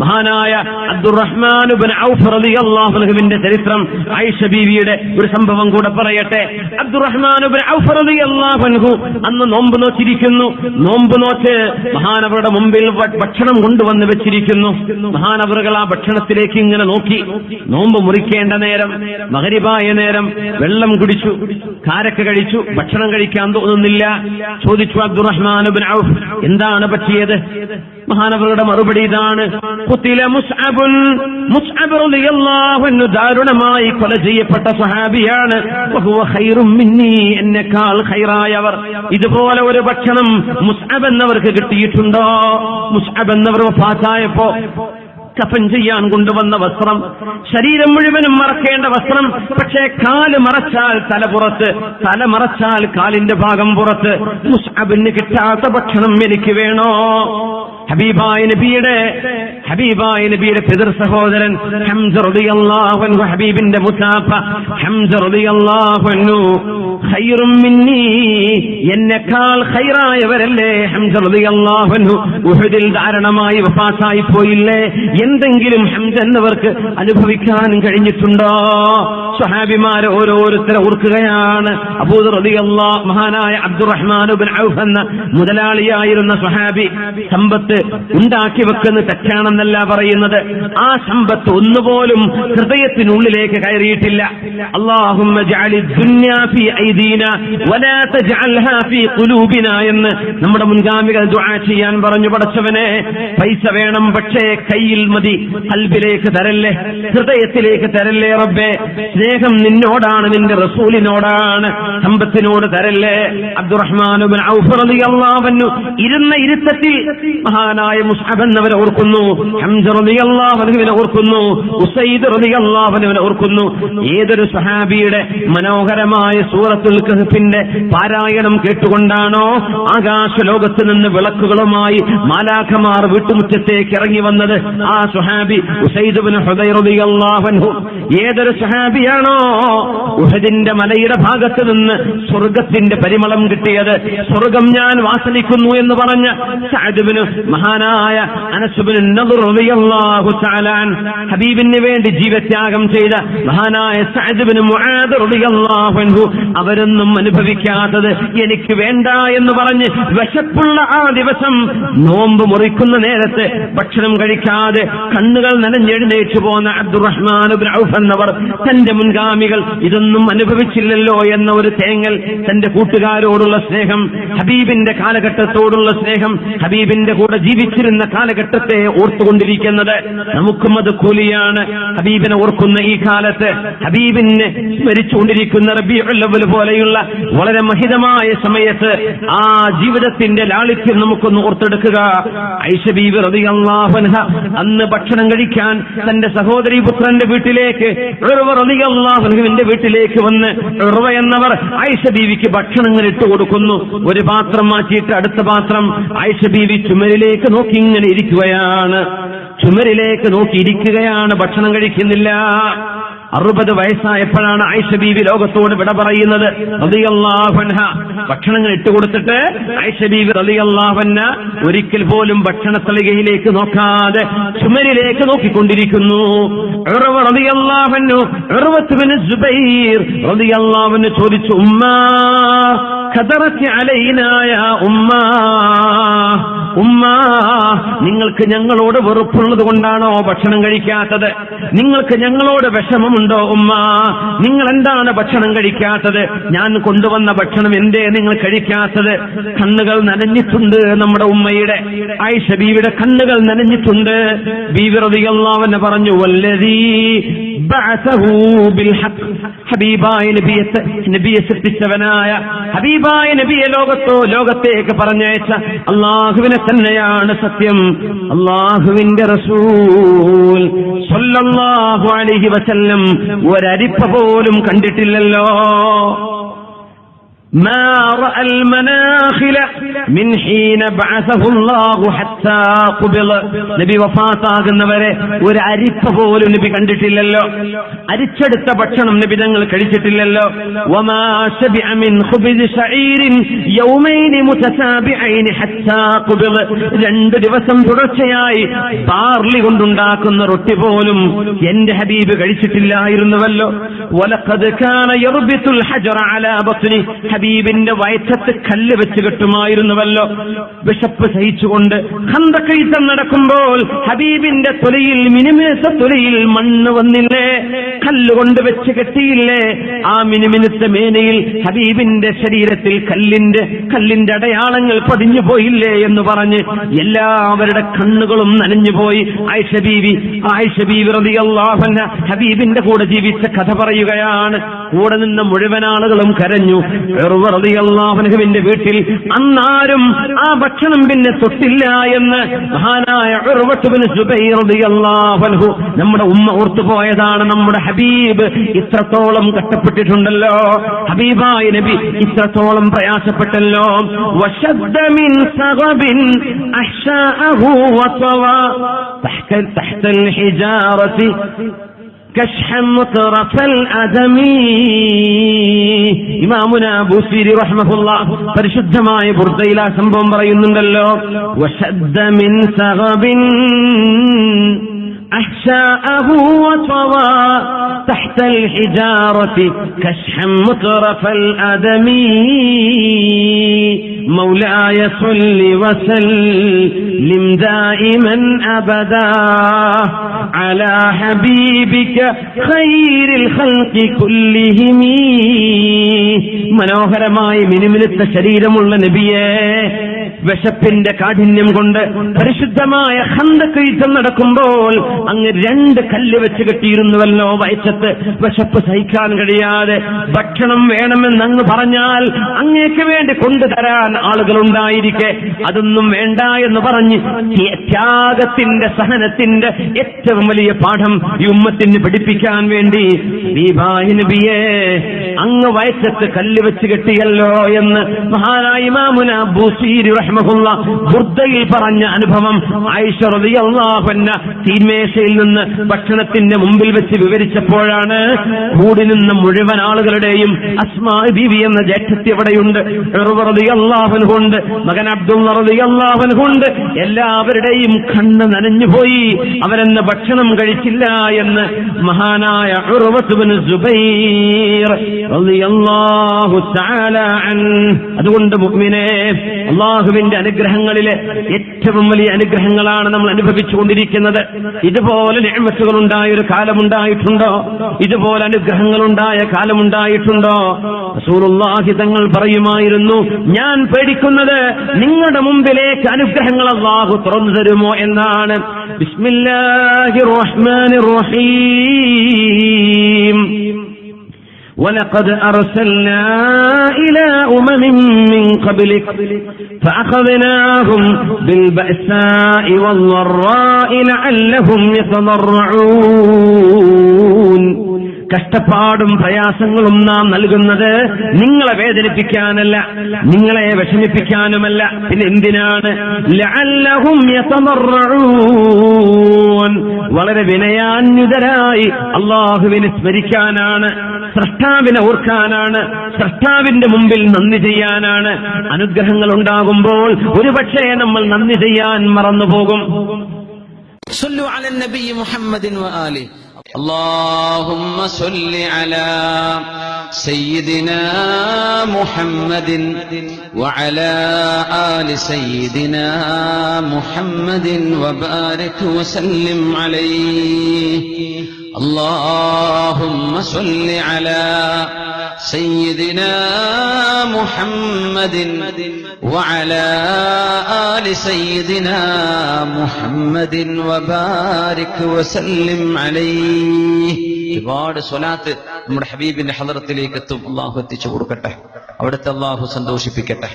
മഹാനായ അബ്ദുറഹ്മാൻ ഇബ്നു ഔഫ് റളിയല്ലാഹു അൻഹുവിന്റെ ചരിത്രം ആയിഷ ബീവിയുടെ ഒരു സംഭവം കൂടെ പറയട്ടെ. അബ്ദുറഹ്മാൻ ഇബ്നു ഔഫ് റളിയല്ലാഹു അൻഹു അന്ന് നോമ്പ് നോറ്റിരിക്കുന്നു. നോമ്പ് നോറ്റ് മഹാനവറുടെ മുമ്പിൽ ഭക്ഷണം കൊണ്ടുവന്ന് വെച്ചിരിക്കുന്നു. മഹാനവറുകൾ ആ ഭക്ഷണത്തിലേക്ക് ഇങ്ങനെ നോക്കി. നോമ്പ് മുറിക്കേണ്ട നേരം, മഗ്രിബായ നേരം. വെള്ളം കുടിച്ചു, കാരക്ക കഴിച്ചു, ഭക്ഷണം കഴിക്കാൻ തോന്നുന്നില്ല. ചോദിച്ചു അബ്ദുറഹ്മാൻ ഇബ്നു ഔഫ്, എന്താണ് പറ്റിയത്? മഹാനവറുടെ മറുപടി ഇതാണ്: ഖുതില മുസ്അബുൻ, മുസ്അബ് റളിയല്ലാഹു അൻഹു ദാരുണമായി കൊല ചെയ്യപ്പെട്ട സ്വഹാബിയാണ്. വഹുവ ഖൈറും മിന്നി, എന്നെക്കാൾ ഖൈറായവർ. ഇതുപോലെ ഒരു ഭക്ഷണം മുസ്അബ് എന്നവർക്ക് കിട്ടിയിട്ടുണ്ടോ? മുസ്അബ് എന്നവർ വഫാത്തായപ്പോ കഫൻ ചെയ്യാൻ കൊണ്ടുവന്ന വസ്ത്രം, ശരീരം മുഴുവനും മറക്കേണ്ട വസ്ത്രം. പക്ഷേ കാല് മറച്ചാൽ തല പുറത്ത്, തല മറച്ചാൽ കാലിന്റെ ഭാഗം പുറത്ത്. മുസ്അബിന് കിട്ടാത്ത ഭക്ഷണം എനിക്ക് വേണോ? ഹബീബായ നബിയുടെ പിതൃ സഹോദരൻ ഹംസ റളിയല്ലാഹു അൻഹു, ഹബീബിന്റെ മുസാഫ ഹംസ റളിയല്ലാഹു അൻഹു, ഖൈറും മിന്നി, എന്നെക്കാൾ ഖൈറായവരല്ലേ ഹംസ റളിയല്ലാഹു അൻഹു. ഉഹുദിൽ ദാരുണമായി വഫാത്തായി പോയില്ലേ? എന്തെങ്കിലും ഹംസ എന്നവർക്ക് അനുഭവിക്കാൻ കഴിഞ്ഞിട്ടുണ്ടോ? സ്വഹാബിമാരെ ഓരോരുത്തരെ ഓർക്കുകയാണ്. അബൂദർ റളിയല്ലാഹു, മഹാനായ അബ്ദുറഹ്മാൻ ഇബ്നു ഔഫ് എന്ന മുതലാളിയായിരുന്ന സ്വഹാബി, സമ്പത്ത് ഉണ്ടാക്കി വെക്കുന്ന തെറ്റാണെന്നല്ല പറയുന്നത്. ആ സമ്പത്ത് ഒന്നുപോലും ഹൃദയത്തിനുള്ളിലേക്ക് കയറിയിട്ടില്ല. അല്ലാഹുമ്മ ജഅലി ദുനിയാ ഫീ ഐദീനാ വലാ തജ്അൽഹാ ഫീ ഖുലൂബിനാ എന്ന് നമ്മുടെ മുൻഗാമികൾ ദുആ ചെയ്യാൻ പറഞ്ഞു. പടച്ചവനെ, പൈസ വേണം, പക്ഷേ കയ്യിൽ മതി, ഖൽബിലേക്ക് തരല്ലേ, ഹൃദയത്തിലേക്ക് തരല്ലേ റബ്ബേ. സ്നേഹം നിന്നോടാണ്, നിന്റെ റസൂലിനോടാണ്, സമ്പത്തിനോട് തരല്ലേ. അബ്ദുറഹ്മാൻ ഇബ്നു ഔഫ് റളിയല്ലാഹു അൻഹു ഇരുന്ന ഇരുത്തത്തിൽ മഹാനായ മുസ്അബ് എന്നവരെ ഓർക്കുന്നു, ഹംസ റളിയല്ലാഹു അൻഹുവിനെ ഓർക്കുന്നു, ഉസൈദ് റളിയല്ലാഹു അൻഹുവിനെ ഓർക്കുന്നു. ഏതൊരു സ്വഹാബിയുടെ മനോഹരമായ സൂറത്തുൽ കഹ്ഫിന്റെ പാരായണം കേട്ടുകൊണ്ടാണോ ആകാശ ലോകത്ത് നിന്ന് വിളക്കുകളുമായി മാലാഖമാർ വീട്ടുമുറ്റത്തേക്ക് ഇറങ്ങി വന്നത്, ആ സ്വഹാബി ഉസൈദ് ഇബ്നു ഹുദൈർ റളിയല്ലാഹു അൻഹു. ഏതൊരു സ്വഹാബിയാണോ ഉഹദിന്റെ മലയുടെ ഭാഗത്ത് നിന്ന് സ്വർഗത്തിന്റെ പരിമളം കിട്ടിയത്, സ്വർഗം ഞാൻ വാസനിക്കുന്നു എന്ന് പറഞ്ഞ സഅദ് ഇബ്നു, മഹാനായ അനസ് ഇബ്നു നദർ റളിയല്ലാഹു തആല ഹബീബിന് വേണ്ടി ജീവത്യാഗം ചെയ്ത മഹാനായ സഅദ് ഇബ്നു മുആദ് റളിയല്ലാഹു അൻഹു, അവരൊന്നും അനുഭവിക്കാത്തത് എനിക്ക് വേണ്ട എന്ന് പറഞ്ഞ് വിശപ്പുള്ള ആ ദിവസം നോമ്പ് മുറിക്കുന്ന നേരത്ത് ഭക്ഷണം കഴിക്കാതെ കണ്ണുകൾ നനഞ്ഞെഴുന്നേറ്റ് പോന്ന അബ്ദുറഹ്മാൻ ഇബ്നു ഔഫ് എന്നവർ, തന്റെ മുൻഗാമികൾ ഇതൊന്നും അനുഭവിച്ചില്ലല്ലോ എന്ന ഒരു തേങ്ങൽ, തന്റെ കൂട്ടുകാരോടുള്ള സ്നേഹം, ഹബീബിന്റെ കാലഘട്ടത്തോടുള്ള സ്നേഹം, ഹബീബിന്റെ കൂടെ ജീവിച്ചിരുന്ന കാലഘട്ടത്തെ ഓർത്തുകൊണ്ടിരിക്കുന്നത് നമുക്കും അത് കൂലിയാണ്. ഹബീബിനെ ഓർക്കുന്ന ഈ കാലത്ത്, ഹബീബിനെ സ്മരിച്ചുകൊണ്ടിരിക്കുന്ന റബീഉൽ അവ്വൽ പോലെയുള്ള വളരെ മഹിതമായ സമയത്ത് ആ ജീവിതത്തിന്റെ ലാളിത്യം നമുക്കൊന്ന് ഓർത്തെടുക്കുക. ആയിഷ ബീവി റളിയല്ലാഹു അൻഹ അന്ന് ഭക്ഷണം കഴിക്കാൻ തന്റെ സഹോദരി പുത്രന്റെ വീട്ടിലേക്ക്, ഉർവ റളിയല്ലാഹു അൻഹുവിന്റെ വീട്ടിലേക്ക് വന്ന് ഉർവ എന്നവർ ആയിഷ ബീവിക്ക് ഭക്ഷണങ്ങൾ ഇട്ട് കൊടുക്കുന്നു. ഒരു പാത്രം മാറ്റിയിട്ട് അടുത്ത പാത്രം. ആയിഷ ബീവി ചുമരിലേക്ക് നോക്കി ഇങ്ങനെ ഇരിക്കുകയാണ്, ചുമരിലേക്ക് നോക്കി ഇരിക്കുകയാണ്, ഭക്ഷണം കഴിക്കുന്നില്ല. 60 വയസ്സായപ്പോഴാണ് ആയിഷ ബീവി ലോകത്തോട് വിട പറയുന്നത് റളിയല്ലാഹു അൻഹ. ഭക്ഷണങ്ങൾ ഇട്ടുകൊടുത്തിട്ട് ആയിഷ ബീവി റളിയല്ലാഹു അൻഹ ഒരിക്കൽ പോലും ഭക്ഷണത്തളികയിലേക്ക് നോക്കാതെ ചുമരിലേക്ക് നോക്കിക്കൊണ്ടിരിക്കുന്നു. ഉർവ റളിയല്ലാഹു അൻഹു, ഉർവത്ത് ബിൻ സുബൈർ റളിയല്ലാഹു അൻഹു ചോദിച്ചു, ഉമ്മാ ഖദറത്തി അലൈനാ യാ ഉമ്മാ, ഉമ്മാ നിങ്ങൾക്ക് ഞങ്ങളോട് വെറുപ്പുള്ളത് കൊണ്ടാണോ ഭക്ഷണം കഴിക്കാത്തത്? നിങ്ങൾക്ക് ഞങ്ങളോട് വിഷമമുണ്ടോ ഉമ്മ? നിങ്ങൾ എന്താണ് ഭക്ഷണം കഴിക്കാത്തത്? ഞാൻ കൊണ്ടുവന്ന ഭക്ഷണം എന്തേ നിങ്ങൾ കഴിക്കാത്തത്? കണ്ണുകൾ നനഞ്ഞിട്ടുണ്ട് നമ്മുടെ ഉമ്മയുടെ, ആയിഷ ബീവിയുടെ കണ്ണുകൾ നനഞ്ഞിട്ടുണ്ട്. ബീവി റളിയല്ലാഹു അൻഹ പറഞ്ഞു, വല്ലദീ ബഅസഹു ബിൽ ഹഖ്, ഹബീബായ നബിയെ സൃഷ്ടിച്ചവനായ ഹബീബായ നബിയെ ലോകത്തേക്ക് പറഞ്ഞയച്ച അല്ലാഹുവിനെ തന്നെയാണ് സത്യം. അല്ലാഹുവിന്റെ റസൂൽ സ്വല്ലല്ലാഹു അലൈഹി വസല്ലം ഒരരിപ്പ പോലും കണ്ടിട്ടില്ലല്ലോ. ما رأى المناخل من حين بعثه الله حتى قبل. നബി വഫാത്താകുന്നവരെ ഒരു അരിപ്പ പോലും നബി കണ്ടിട്ടില്ലല്ലോ. അരിച്ചെടുത്ത ഭക്ഷണം നബി തങ്ങൾ കഴിച്ചിട്ടില്ലല്ലോ. وما شبع من خبز شعير يومين متتابعين حتى قبل. 2 ദിവസം തുടർച്ചയായി ബാർലി കൊണ്ടുണ്ടാക്കുന്ന റൊട്ടി പോലും എന്റെ ഹബീബ് കഴിച്ചിട്ടില്ലായിരുന്നുവല്ലോ. വലഖദ് കാന യർബിതുൽ ഹജറ അലാ ബത്നി. ഹബീബിന്റെ വയറ്റത്ത് കല്ല് വെച്ച് കെട്ടുമായിരുന്നുവല്ലോ. വിശപ്പ് സഹിച്ചുകൊണ്ട് ഖന്തഖ് യുദ്ധം നടക്കുമ്പോൾ ഹബീബിന്റെ തൊലിയിൽ, മിനുമിനുത്ത തൊലിയിൽ മണ്ണ് വന്നില്ലേ? കല്ലുകൊണ്ട് വെച്ച് കെട്ടിയില്ലേ? ആ മിനുമിനുത്ത മേനയിൽ ഹബീബിന്റെ ശരീരത്തിൽ കല്ലിന്റെ അടയാളങ്ങൾ പതിഞ്ഞു പോയില്ലേ എന്ന് പറഞ്ഞ് എല്ലാവരുടെ കണ്ണുകളും നനഞ്ഞുപോയി. ആയിഷ ബീവി റളിയല്ലാഹു അൻഹ ഹബീബിന്റെ കൂടെ ജീവിച്ച കഥ പറയുകയാണ്. കൂടെ നിന്ന മുഴുവൻ ആളുകളും കരഞ്ഞു. ഉർവ റളിയല്ലാഹു അൻഹുവിന്റെ വീട്ടിൽ അന്നാരും ആ ഭക്ഷണം പിന്നെ തൊട്ടില്ല എന്ന് മഹാനായ ഉർവത്ത് ഇബ്നു സുബൈർ റളിയല്ലാഹു അൻഹു നമ്മുടെ ഉമ്മ ഓർത്തുപോയതാണ്. നമ്മുടെ ഹബീബ് ഇത്രത്തോളം കഷ്ടപ്പെട്ടിട്ടുണ്ടല്ലോ, ഹബീബായ നബി ഇത്രത്തോളം പ്രയാസപ്പെട്ടല്ലോ. വശദ്ദ മിൻ സഗബിൻ അഹ്ശാഅഹു വതവ തഹ്ത الحجارة كشحا مطرف الأدمي. ഇമാമുന ബൂസീരി റഹ്മഹുല്ലാഹ് പരിശുദ്ധമായ ബുർദയിൽ ആ സംഭവം പറയുന്നുണ്ടല്ലോ. വശദ്ദ മിൻ സഗബിൻ أحشاءه وطوى تحت الحجارة كشحا مطرف الأدمي. مولاي صل وسلم دائما أبدا على حبيبك خير الخلق كلهم. മനോഹരമായി മിനുമിനുത്ത ശരീരമുള്ള നബിയെ, വിശപ്പിന്റെ കാഠിന്യം കൊണ്ട് പരിശുദ്ധമായ ഖന്തഖ് യുദ്ധം നടക്കുമ്പോൾ അങ്ങ് 2 കല്ല് വെച്ച് കെട്ടിയിരുന്നുവല്ലോ വയറ്റത്ത്. വിശപ്പ് സഹിക്കാൻ കഴിയാതെ ഭക്ഷണം വേണമെന്ന് അങ്ങ് പറഞ്ഞാൽ അങ്ങേക്ക് വേണ്ടി കൊണ്ടുതരാൻ ആളുകളുണ്ടായിരിക്കെ അതൊന്നും വേണ്ട എന്ന് പറഞ്ഞ് ത്യാഗത്തിന്റെ, സഹനത്തിന്റെ ഏറ്റവും വലിയ പാഠം ഈ ഉമ്മത്തിന് പഠിപ്പിക്കാൻ വേണ്ടി നബിയെ അങ്ങ് വയറ്റത്ത് കല്ല് വെച്ച് കെട്ടിയല്ലോ എന്ന് മഹാനായ ഇമാമുന ബൂസീരി റഹ്മഹുല്ലാഹ് ബുർദയിൽ പറഞ്ഞ അനുഭവം ആയിഷ റളിയല്ലാഹു അൻഹ തീന്മേശയിൽ നിന്ന് ഭക്ഷണത്തിന്റെ മുമ്പിൽ വെച്ച് വിവരിച്ചപ്പോഴാണ് കൂടി നിന്ന മുഴുവൻ ആളുകളുടെയും അസ്മാ ബീവി എന്ന ജേഷ്ഠത്തി എവിടെയുണ്ട്, ഉർവ റളിയല്ലാഹു അൻഹു ഉണ്ട്, മകൻ അബ്ദുള്ള റളിയല്ലാഹു അൻഹു ഉണ്ട്, എല്ലാവരുടെയും കണ്ണ് നനഞ്ഞുപോയി. അവരെന്ന് ഭക്ഷണം കഴിച്ചില്ല എന്ന് മഹാനായ ഉർവത്ത് ഇബ്നു സുബൈർ റളിയല്ലാഹു തആല അൻഹു. അതുകൊണ്ട് മുഅ്മിനേ, അല്ലാഹുവിന്റെ അനുഗ്രഹങ്ങളിലെ ഏറ്റവും വലിയ അനുഗ്രഹങ്ങളാണ് നമ്മൾ അനുഭവിച്ചുകൊണ്ടിരിക്കുന്നത്. ഇതുപോലെ നിഅമത്തുകൾ ഉണ്ടായ ഒരു കാലമുണ്ടായിട്ടുണ്ടോ? ഇതുപോലെ അനുഗ്രഹങ്ങളുണ്ടായ കാലമുണ്ടായിട്ടുണ്ടോ? റസൂലുള്ളാഹി തങ്ങൾ പറയുമായിരുന്നു, ഞാൻ പേടിക്കുന്നത് നിങ്ങളുടെ മുമ്പിലേക്ക് അനുഗ്രഹങ്ങൾ അല്ലാഹു തുറന്നു തരുമോ എന്നാണ്. ബിസ്മില്ലാഹിർ റഹ്മാനിർ റഹീം. ولقد أرسلنا إلى أمم من قبلك فأخذناهم بالبأساء والضراء لعلهم يتضرعون. കഷ്ടപ്പാടും പ്രയാസങ്ങളും നാം നൽകുന്നത് നിങ്ങളെ വേദനിപ്പിക്കാനല്ല, നിങ്ങളെ വിഷമിപ്പിക്കാനുമല്ല. പിന്നെ എന്തിനാണ്? ലഅല്ലഹും യതദറഊൻ. വളരെ വിനയാന്വിതരായി അല്ലാഹുവിനെ സ്മരിക്കാനാണ്, സ്രഷ്ടാവിനെ ഓർക്കാനാണ്, സ്രഷ്ടാവിന്റെ മുമ്പിൽ നന്ദി ചെയ്യാനാണ്. അനുഗ്രഹങ്ങൾ ഉണ്ടാകുമ്പോൾ ഒരുപക്ഷേ നമ്മൾ നന്ദി ചെയ്യാൻ മറന്നുപോകും. صلوا على النبي محمد وآله. اللهم صل على سيدنا محمد وعلى آل سيدنا محمد وبارك وسلم عليه. اللهم صل على سيدنا محمد وعلى آل سيدنا محمد وبارك وسلم عليه. ഒരുപാട് സ്വലാത്ത് നമ്മുടെ ഹബീബിന്റെ ഹളറത്തിലേക്ക് എത്തും. അല്ലാഹു എത്തിച്ചു കൊടുക്കട്ടെ, അവിടുത്തെ അല്ലാഹു സന്തോഷിപ്പിക്കട്ടെ.